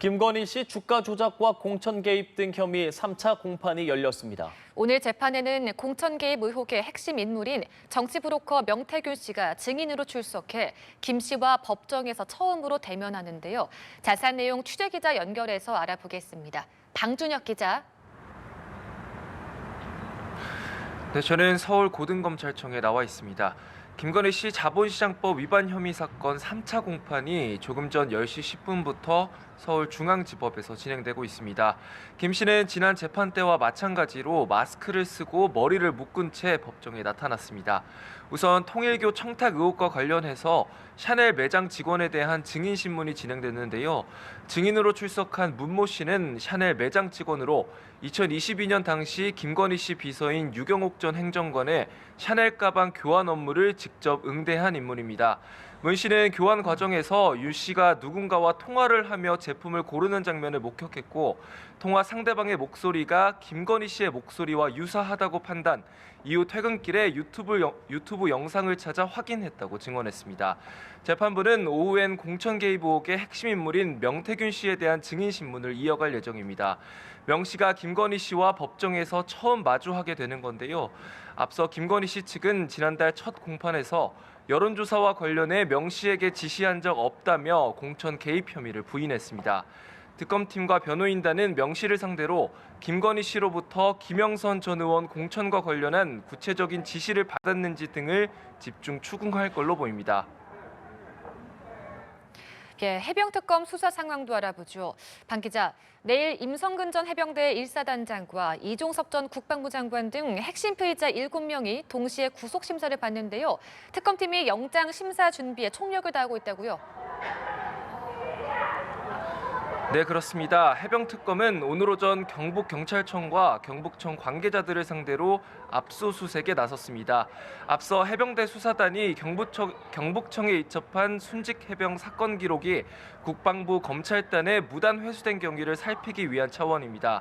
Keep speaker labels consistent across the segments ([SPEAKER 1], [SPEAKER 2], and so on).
[SPEAKER 1] 김건희 씨 주가 조작과 공천 개입 등 혐의 3차 공판이 열렸습니다.
[SPEAKER 2] 오늘 재판에는 공천 개입 의혹의 핵심 인물인 정치 브로커 명태균 씨가 증인으로 출석해 김 씨와 법정에서 처음으로 대면하는데요. 자세한 내용 취재기자 연결해서 알아보겠습니다. 방준혁 기자.
[SPEAKER 3] 네, 저는 서울고등검찰청에 나와 있습니다. 김건희 씨 자본시장법 위반 혐의 사건 3차 공판이 조금 전 10시 10분부터 서울중앙지법에서 진행되고 있습니다. 김 씨는 지난 재판 때와 마찬가지로 마스크를 쓰고 머리를 묶은 채 법정에 나타났습니다. 우선 통일교 청탁 의혹과 관련해서 샤넬 매장 직원에 대한 증인 신문이 진행됐는데요. 증인으로 출석한 문모 씨는 샤넬 매장 직원으로 2022년 당시 김건희 씨 비서인 유경옥 전 행정관의 샤넬 가방 교환 업무를 직접 응대한 인물입니다. 문 씨는 교환 과정에서 유 씨가 누군가와 통화를 하며 제품을 고르는 장면을 목격했고 통화 상대방의 목소리가 김건희 씨의 목소리와 유사하다고 판단, 이후 퇴근길에 유튜브 영상을 찾아 확인했다고 증언했습니다. 재판부는 오후엔 공천 개입 의혹의 핵심 인물인 명태균 씨에 대한 증인 신문을 이어갈 예정입니다. 명 씨가 김건희 씨와 법정에서 처음 마주하게 되는 건데요. 앞서 김건희 씨 측은 지난달 첫 공판에서 여론조사와 관련해 명 씨에게 지시한 적 없다며 공천 개입 혐의를 부인했습니다. 특검팀과 변호인단은 명 씨를 상대로 김건희 씨로부터 김영선 전 의원 공천과 관련한 구체적인 지시를 받았는지 등을 집중 추궁할 걸로 보입니다.
[SPEAKER 2] 해병특검 수사 상황도 알아보죠. 방 기자, 내일 임성근 전 해병대 1사단장과 이종섭 전 국방부 장관 등 핵심 피의자 7명이 동시에 구속심사를 받는데요. 특검팀이 영장 심사 준비에 총력을 다하고 있다고요?
[SPEAKER 3] 네, 그렇습니다. 해병특검은 오늘 오전 경북경찰청과 경북청 관계자들을 상대로 압수수색에 나섰습니다. 앞서 해병대 수사단이 경북청에 이첩한 순직 해병 사건 기록이 국방부 검찰단에 무단 회수된 경위를 살피기 위한 차원입니다.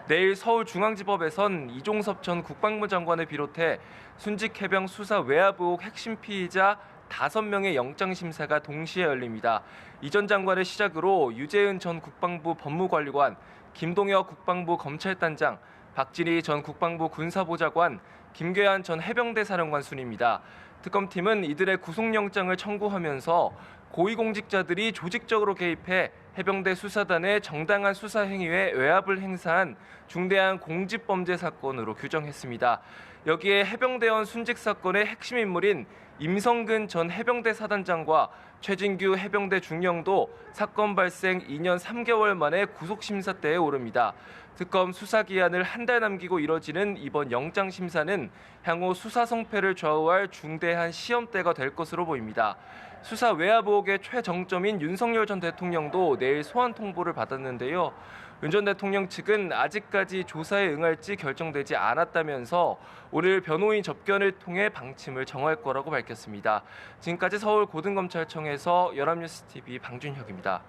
[SPEAKER 3] 내일 서울중앙지법에선 이종섭 전 국방부 장관을 비롯해 순직 해병 수사 외압 의혹 핵심 피의자 5명의 영장심사가 동시에 열립니다. 이 전 장관을 시작으로 유재은 전 국방부 법무관리관, 김동혁 국방부 검찰단장, 박진희 전 국방부 군사보좌관, 김괴한 전 해병대 사령관 순입니다. 특검팀은 이들의 구속영장을 청구하면서 고위공직자들이 조직적으로 개입해 해병대 수사단의 정당한 수사 행위에 외압을 행사한 중대한 공직범죄 사건으로 규정했습니다. 여기에 해병대원 순직 사건의 핵심 인물인 임성근 전 해병대 사단장과 최진규 해병대 중령도 사건 발생 2년 3개월 만에 구속심사대에 오릅니다. 특검 수사 기한을 한 달 남기고 이뤄지는 이번 영장 심사는 향후 수사 성패를 좌우할 중대한 시험대가 될 것으로 보입니다. 수사 외압 의혹의 최정점인 윤석열 전 대통령도 내일 소환 통보를 받았는데요. 윤 전 대통령 측은 아직까지 조사에 응할지 결정되지 않았다면서 오늘 변호인 접견을 통해 방침을 정할 거라고 밝혔습니다. 지금까지 서울고등검찰청에서 연합뉴스TV 방준혁입니다.